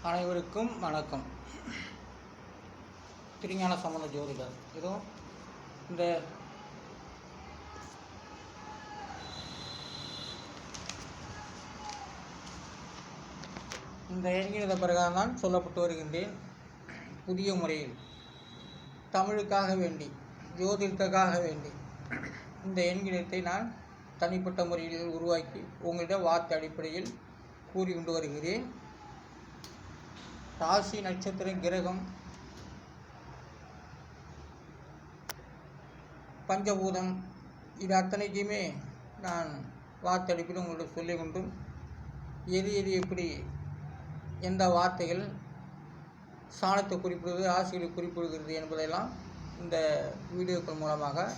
அனைவருக்கும் வணக்கம். திருஞான சம்பந்த ஜோதிடர். இதோ இந்த எண்கிணத பிரகாரம் நான் சொல்லப்பட்டு வருகின்றேன். புதிய முறையில் தமிழுக்காக வேண்டி, ஜோதிடத்துக்காக வேண்டி இந்த எண்கிணத்தை நான் தனிப்பட்ட முறையில் உருவாக்கி உங்களிடம் வார்த்தை அடிப்படையில் கூறி கொண்டு வருகிறேன். ராசி, நட்சத்திரம், கிரகம், பஞ்சபூதம் இது அத்தனைக்குமே நான் வார்த்தையடிப்பில் உங்கள்கிட்ட சொல்லிக் கொண்டும் எது எப்படி எந்த வார்த்தைகள் சாணத்தை குறிப்பிடுவது, ராசிகளை குறிப்பிடுகிறது என்பதையெல்லாம் இந்த வீடியோக்கள் மூலமாக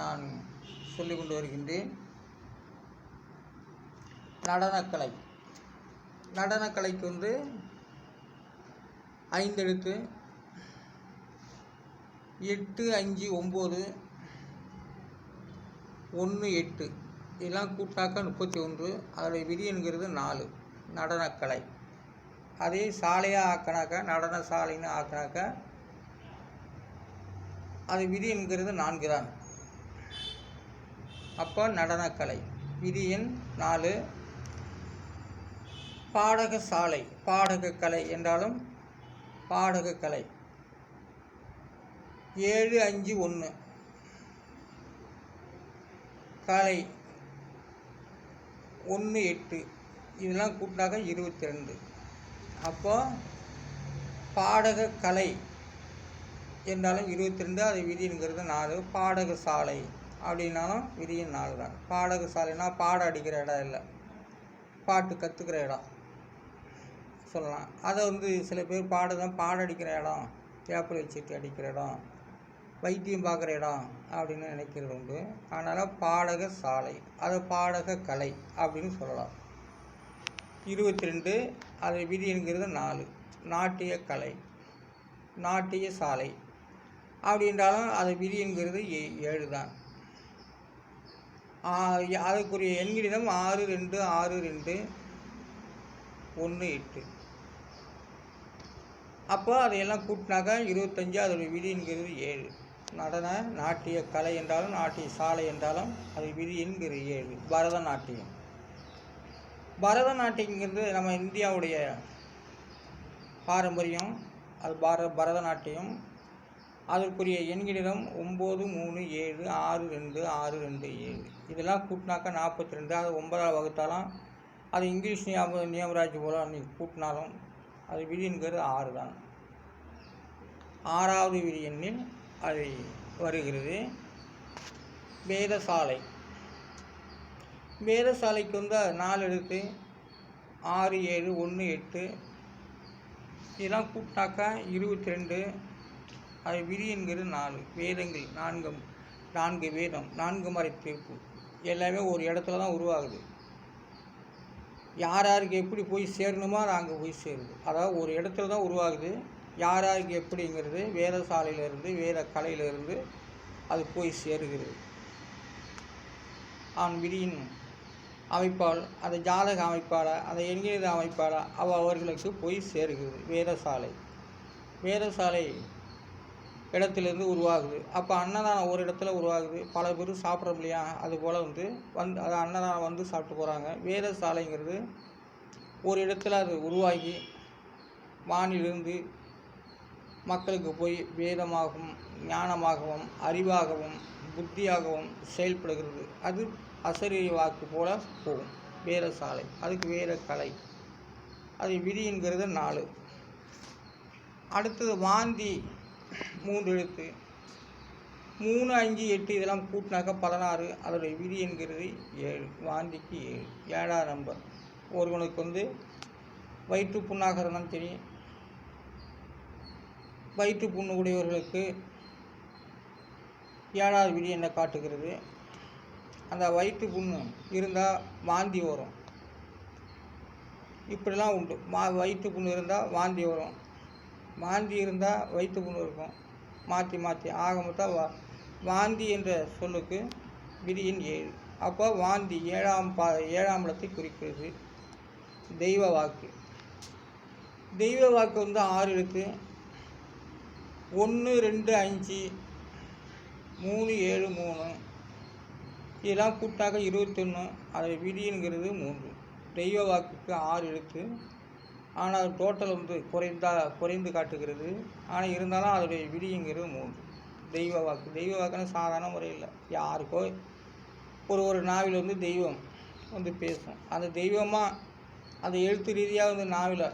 நான் சொல்லிக் கொண்டு வருகின்றேன். நடனக்கலை. நடனக்கலைக்கு 5 எழுத்து 8, 5, 9, 1, 8 இதெல்லாம் கூட்டாக்க 31. அதோடைய விதி என்கிறது 4. நடனக்கலை. அதே சாலையாக ஆக்கினாக்க, நடன சாலைன்னு ஆக்கினாக்க அது விதி என்கிறது 4 தான். அப்போ நடனக்கலை விதி எண் 4. பாடக சாலை, பாடக கலை என்றாலும் பாடக கலை 7, 5, 1 கலை 1, 8 இதெல்லாம் கூட்டாக 22. அப்போ பாடக கலை என்றாலும் 22. அது விதிங்கிறது 4. பாடக சாலை அப்படின்னாலும் விதியின் 4 தான். பாடக சாலைனா பாடம் அடிக்கிற இடம் இல்லை, பாட்டு கற்றுக்கிற இடம் சொல்லலாம். அதை சில பேர் பாடம் அடிக்கிற இடம், பேப்பர் வச்சுட்டு அடிக்கிற இடம், வைத்தியம் பார்க்குற இடம் அப்படின்னு நினைக்கிறது உண்டு. அதனால் பாடக சாலை, அது பாடக கலை அப்படின்னு சொல்லலாம். 22. அது விதி என்கிறது 4. நாட்டிய கலை, நாட்டிய சாலை அப்படின்றாலும் அது விதி என்கிறது 7 தான். அதுக்குரிய எண்கிடம் 6, 2, 6, 2, 1, 8. அப்போ அதையெல்லாம் கூட்டினாக்க 25. அதோடைய விதி என்கிறது 7. நடன நாட்டிய கலை என்றாலும் நாட்டிய சாலை என்றாலும் அது விதி என்கிறது 7. பரதநாட்டியம். பரதநாட்டியங்கிறது நம்ம இந்தியாவுடைய பாரம்பரியம். அது பரதநாட்டியம். அதற்குரிய எண்கிடம் 9, 3, 7, 6, 2, 6, 2, 7 இதெல்லாம் கூட்டினாக்கா 42. அது 9ஆல் வகுத்தாலும் அது இங்கிலீஷ் நியமராஜ் போல் அன்றைக்கி கூட்டினாலும் அது விதி என்கிறது 6 தான். 6வது விதி எண்ணில் அது வருகிறது. வேதசாலை. வேதசாலைக்கு 4 எழுத்து 6, 7, 1, 8 இதெல்லாம் கூட்டினாக்கா 22. அது விதி என்கிறது 4. வேதங்கள் 4 வேதம், 4 மறை தீர்ப்பு எல்லாமே ஒரு இடத்துல தான் உருவாகுது. யாருக்கு எப்படி போய் சேரணுமோ அது அங்கே போய் சேருது. அதாவது ஒரு இடத்துல தான் உருவாகுது. யாருக்கு எப்படிங்கிறது வேத சாலையிலிருந்து, வேத கலையிலிருந்து அது போய் சேருகிறது. விதியின் அமைப்பால், அந்த ஜாதக அமைப்பால், அந்த எண்கிணத அமைப்பால் அவர்களுக்கு போய் சேருகிறது. வேதசாலை வேதசாலை இடத்துலேருந்து உருவாகுது. அப்போ அன்னதானம் ஒரு இடத்துல உருவாகுது. பல பேர் சாப்பிட்றோம் இல்லையா, அதுபோல் அது அன்னதானம் சாப்பிட்டு போகிறாங்க. வேதசாலைங்கிறது ஒரு இடத்துல அது உருவாகி வானிலிருந்து மக்களுக்கு போய் வேதமாகவும், ஞானமாகவும், அறிவாகவும், புத்தியாகவும் செயல்படுகிறது. அது அசரீரி வாக்கு போல போகும். வேதசாலை அதுக்கு வேத கலை. அது விதி என்கிறது 4. அடுத்தது வாந்தி 3 எழுத்து 3, 5, 8 இதெல்லாம் கூட்டினாக்கா 16. அதோடைய விதி என்கிறது 7. வாந்திக்கு 7, 7ஆம் நம்பர். ஒருவனுக்கு வயிற்று புண்ணாக இருந்தாலும் சரி, வயிற்று புண்ணு உடையவர்களுக்கு 7வது விதி என்ன காட்டுகிறது? அந்த வயிற்று புண்ணு இருந்தால் வாந்தி வரும். இப்படிலாம் உண்டு. வயிற்று புண்ணு இருந்தால் வாந்தி வரும், வாந்தி இருந்தால் வயிற்று புண்ணு இருக்கும். மாற்றி ஆக மொத்தம் வாந்தி என்ற சொல்லுக்கு விதியின் 7. அப்போ வாந்தி 7ஆம் இடத்தை குறிக்கிறது. தெய்வ வாக்கு. தெய்வ வாக்கு வந்து 6 எழுத்து. 1, 2, 5, 3, 7, 3 இதெல்லாம் கூட்டாக 21. அதில் விதிங்கிறது 3. தெய்வ வாக்குக்கு 6 எழுத்து. ஆனால் டோட்டல் வந்து குறைந்து காட்டுகிறது. ஆனால் இருந்தாலும் அதோடைய விதிங்கிறது 3. தெய்வ வாக்குன்னு சாதாரண முறையில் யாருக்கோ ஒரு நாவில் வந்து தெய்வம் வந்து பேசும். அந்த தெய்வமாக அந்த எழுத்து ரீதியாக வந்து நாவில்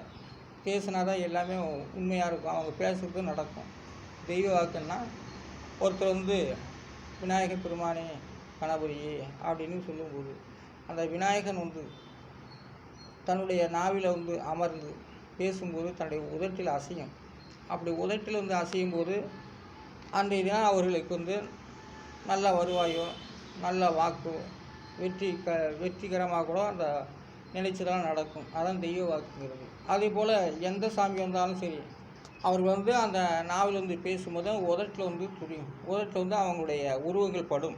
பேசினா தான் எல்லாமே உண்மையாக இருக்கும். அவங்க பேசுகிறது நடக்கும். தெய்வ வாக்குன்னா ஒருத்தர் வந்து விநாயகர் பெருமானே கணபதியே அப்படின்னு சொல்லும்போது அந்த விநாயகன் வந்து தன்னுடைய நாவில் வந்து அமர்ந்து பேசும்போது தன்னுடைய உதட்டில் அசையும். அப்படி உதட்டில் வந்து அசையும் போது அன்றைய தினம் அவர்களுக்கு வந்து நல்ல வருவாயோ நல்ல வாக்கோ வெற்றிகரமாக கூட அந்த நினைச்சதெல்லாம் நடக்கும். அதான் தெய்வ வாக்குங்கிறது. அதே போல் எந்த சாமி வந்தாலும் சரி, அவர்கள் வந்து அந்த நாவில் வந்து பேசும்போது உதட்டில் வந்து துடியும். உதட்டில் வந்து அவங்களுடைய உருவங்கள் படும்.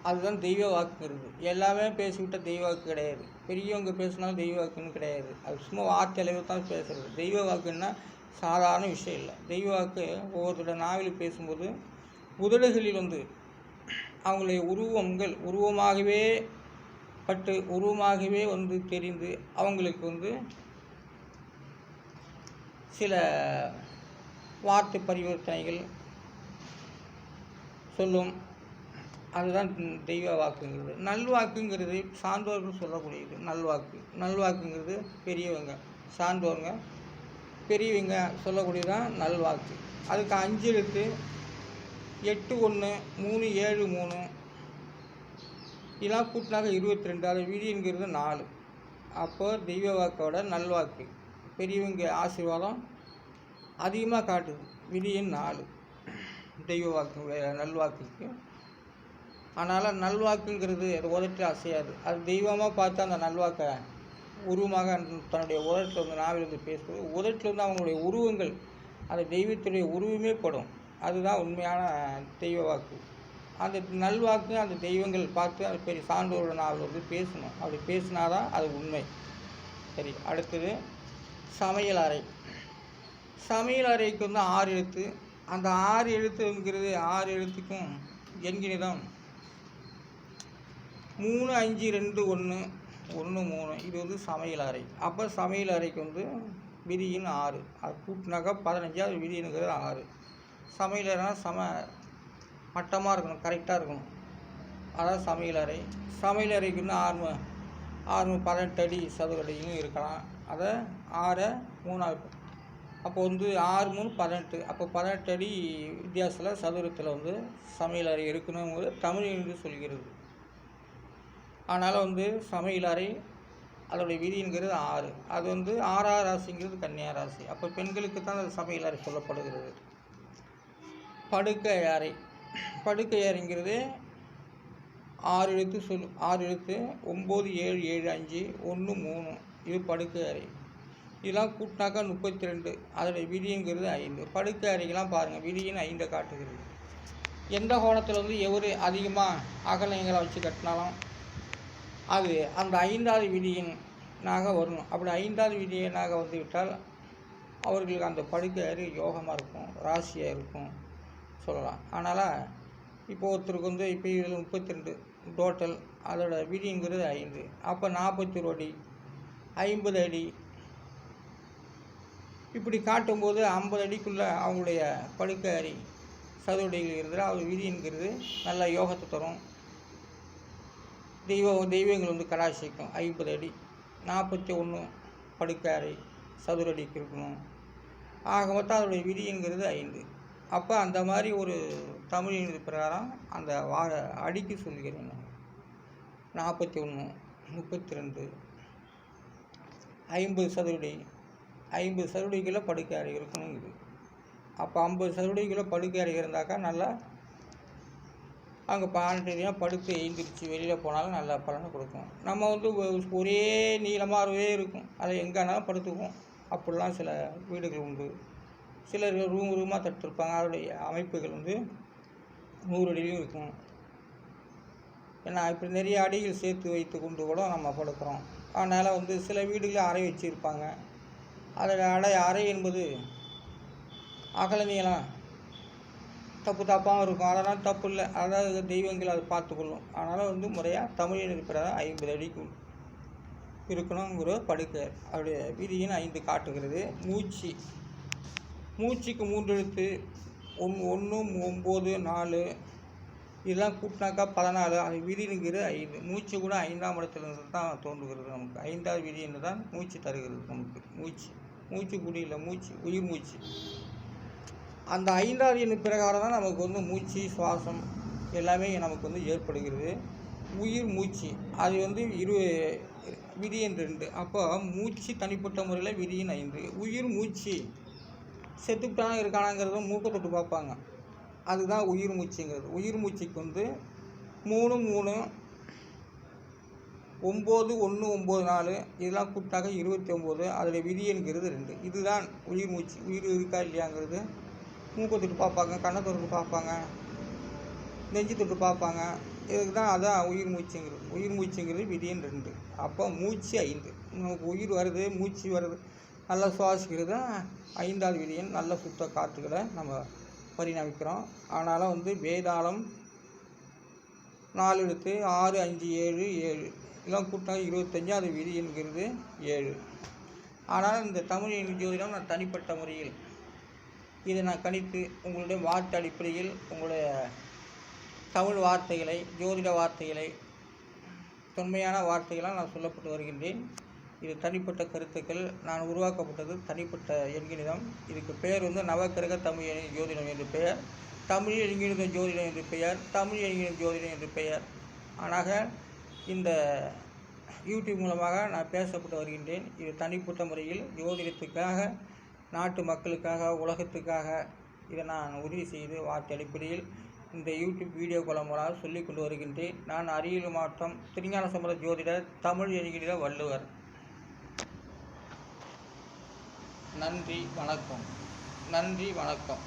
அதுதான் தெய்வ வாக்குங்கிறது. எல்லாமே பேசிவிட்ட தெய்வ வாக்கு கிடையாது. பெரியவங்க பேசினாலும் தெய்வ வாக்குன்னு கிடையாது. அது சும்மா வார்த்தை அளவு தான் பேசுகிறது. தெய்வ வாக்குன்னா சாதாரண விஷயம் இல்லை. தெய்வ வாக்கு ஒவ்வொருத்தரோட நாவில் பேசும்போது உதடுகளில் வந்து அவங்களுடைய உருவமாகவே வந்து தெரிந்து அவங்களுக்கு வந்து சில வார்த்தை பரிவர்த்தனைகள் சொல்லும். அதுதான் தெய்வ வாக்குங்கிறது. நல்வாக்குங்கிறது சான்றோர்கள் சொல்லக்கூடியது. நல்வாக்குங்கிறது பெரியவங்க சான்றோருங்க பெரியவங்க சொல்லக்கூடியதான் நல்வாக்கு. அதுக்கு 5 எழுத்து. 8, 1, 3, 7, 3 இதெல்லாம் கூட்டினாக 22. அது விதிங்கிறது 4. அப்போ தெய்வ வாக்கோட நல்வாக்கு பெரியவங்க ஆசீர்வாதம் அதிகமாக காட்டுது. விதியின் 4 தெய்வ வாக்கு நல்வாக்குக்கு. அதனால் நல்வாக்குங்கிறது உதட்டில் அசையாது. அது தெய்வமாக பார்த்து அந்த நல்வாக்கை உருவமாக தன்னுடைய உதட்டில் வந்து நாவில் வந்து பேசுவது. உதட்டில் வந்து அவங்களுடைய உருவங்கள் அந்த தெய்வத்துடைய உருவமே படும். அதுதான் உண்மையான தெய்வ வாக்கு. அந்த நல்வாக்கு அந்த தெய்வங்கள் பார்த்து அந்த பெரிய சான்றோரோட நாவில் வந்து பேசணும். அப்படி பேசினாதான் அது உண்மை. சரி, அடுத்தது சமையல் அறை. சமையல் அறைக்கு வந்து 6 எழுத்து. அந்த 6 எழுத்துங்கிறது 6 எழுத்துக்கும் எண்கிணிதம் 3, 5, 2, 1, 1, 3 இது வந்து சமையல் அறை. அப்போ சமையல் அறைக்கு வந்து விதியின் 6. அது கூட்டினாக்கா 15. அது விதிங்கிறது 6. சமையல் அறைனா மட்டமாக இருக்கணும், கரெக்டாக இருக்கணும். அதான் சமையல் அறை. சமையல் அறைக்கு வந்து 18 அடி சதுர அடியும் இருக்கலாம். அதை 6 3 அப்போ வந்து 6, 3, 18. அப்போ 18 அடி வித்தியாசத்தில் சதுரத்தில் வந்து சமையல் அறை இருக்கணுங்கிறது தமிழ் என்று சொல்கிறது. அதனால் வந்து சமையல் அறை அதோடைய விதிங்கிறது 6. அது வந்து 6ஆம் ராசிங்கிறது கன்னியா ராசி. அப்போ பெண்களுக்கு தான் அது சமையல் அறை சொல்லப்படுகிறது. படுக்கை அறை. படுக்கை அறைங்கிறது 6 எழுத்து 6 எழுத்து. 9, 7, 7, 5, 1, 3 இது படுக்கை அறை. இதெல்லாம் கூட்டினாக்கா 32. அதோடைய விதிங்கிறது 5. படுக்கை அறைக்கெல்லாம் பாருங்கள், விதியின் 5 காட்டுகிறது. எந்த கோணத்தில் வந்து எவர் அதிகமாக அகலங்களை வச்சு கட்டினாலும் அது அந்த 5வது விதியினாக வரணும். அப்படி 5வது விதியினாக வந்து விட்டால் அவர்களுக்கு அந்த படுக்கை அறை யோகமாக இருக்கும், ராசியாக இருக்கும் சொல்லலாம். அதனால் இப்போ ஒருத்தருக்கு வந்து இப்போ இதில் 32 டோட்டல். அதோட விதிங்கிறது 5. அப்போ 41 அடி 50 அடி இப்படி காட்டும்போது 50 அடிக்குள்ளே அவங்களுடைய படுக்கை அறை சதுரடிகள் இருந்தால் அவர் விதிங்கிறது நல்ல யோகத்தை தரும். தெய்வங்கள் வந்து கடாசிக்கும். 50 அடி 41 படுக்கை அறை சதுரடிக்கு இருக்கணும். ஆக மொத்தம் அதோடைய விதிங்கிறது 5. அப்போ அந்த மாதிரி ஒரு தமிழின் பிரகாரம் அந்த அடிக்கு சொல்கிறேன். 41, 32, 50 சதுரடி. 50 சதுரடிக்குள்ளே படுக்கை அறை இருக்கணுங்குது. அப்போ 50 சதுரடிக்குள்ளே படுக்கை அறை இருந்தாக்கா நல்லா அங்கே 12 படுத்து எழுந்திரிச்சு வெளியில் போனாலும் நல்ல பலனை கொடுக்கும். நம்ம வந்து ஒரே நீளமாகவே இருக்கும், அதை எங்கேனாலும் படுத்துக்குவோம். அப்படிலாம் சில வீடுகள் உண்டு. சிலர் ரூமாக தட்டிருப்பாங்க. அதோடைய அமைப்புகள் வந்து 100 அடியிலும் இருக்கும். ஏன்னா இப்படி நிறைய அடிகள் சேர்த்து வைத்து கொண்டு கூட நம்ம படுக்கிறோம். அதனால் வந்து சில வீடுகளில் அறை வச்சுருப்பாங்க. அதில் அறை என்பது அகல நீளம் தப்பாகவும் இருக்கும். அதெல்லாம் தப்பு இல்லை, அதாவது தெய்வங்கள் அதை பார்த்துக்கொள்ளும். அதனால் முறையாக தமிழ் இருக்கிற 50 அடிக்கு இருக்கணுங்கிற படுக்கை அவருடைய விதியின் 5 காட்டுகிறது. மூச்சுக்கு 3 எழுத்து 1 9 4 இதெல்லாம் கூட்டினாக்கா 14. அது விதிங்கிறது 5. மூச்சு கூட 5ஆம் இடத்துலேருந்து தான் தோன்றுகிறது. நமக்கு 5வது விதி என்று தான் மூச்சு தருகிறது. நமக்கு மூச்சு குடியில் உயிர் மூச்சு. அந்த 5வது எண் பிரகாரம் தான் நமக்கு மூச்சு சுவாசம் எல்லாமே நமக்கு ஏற்படுகிறது. உயிர் மூச்சு அது விதி எண் 2. அப்போ மூச்சு தனிப்பட்ட முறையில் விதியின் 5. உயிர் மூச்சு செத்துட்டான இருக்கானாங்கிறத மூக்கை தொட்டு பார்ப்பாங்க. அதுதான் உயிர் மூச்சுங்கிறது. உயிர் மூச்சுக்கு 3 3 9 1 9 4 இதெல்லாம் கூட்டாக 29. அதோடைய விதி என்கிறது 2. இதுதான் உயிர் மூச்சு. உயிர் இருக்கா இல்லையாங்கிறது மூக்கை தொட்டு பார்ப்பாங்க, கண்ணை தொட்டு பார்ப்பாங்க, நெஞ்சு தொட்டு பார்ப்பாங்க. இதுக்கு தான் அதான் உயிர் மூச்சுங்கிறது. உயிர் மூச்சுங்கிறது விதி எண் 2. அப்போ மூச்சு 5. நமக்கு உயிர் வருது, மூச்சு வருது, நல்லா சுவாசிக்கிறது 5வது விதி எண். நல்ல சுத்த காற்றுகளை நம்ம பரிணமிக்கிறோம். ஆனாலும் வேதாளம் 4 எழுத்து 6 5 7 7 இதெல்லாம் கூட்டாக 25. விதி என்கிறது 7. ஆனால் இந்த தமிழ் ஜோதிடம் நான் தனிப்பட்ட முறையில் இதை நான் கணித்து உங்களுடைய வார்த்தை அடிப்படையில் உங்களுடைய தமிழ் வார்த்தைகளை, ஜோதிட வார்த்தைகளை, தொன்மையான வார்த்தைகளாக நான் சொல்லப்பட்டு வருகின்றேன். இது தனிப்பட்ட கருத்துக்கள். நான் உருவாக்கப்பட்டது தனிப்பட்ட எண்கணிதம். இதுக்கு பெயர் நவக்கிரக தமிழ் ஜோதிடம் என்று பெயர், தமிழ் எண்கணித ஜோதிடம் என்று பெயர், தமிழ் எண்கணித ஜோதிடம் என்று பெயர். ஆனாக இந்த யூடியூப் மூலமாக நான் பேசப்பட்டு வருகின்றேன். இது தனிப்பட்ட முறையில் ஜோதிடத்துக்காக, நாட்டு மக்களுக்காக, உலகத்துக்காக இதை நான் உறுதி செய்து வார்த்தை அடிப்படையில் இந்த யூடியூப் வீடியோக்கள் மூலமாக சொல்லிக் கொண்டு வருகின்றேன். நான் அரியலூர் மாவட்டம் திருஞான சம்பந்த ஜோதிடர், தமிழ் எண்கணித வள்ளுவர். நன்றி வணக்கம்.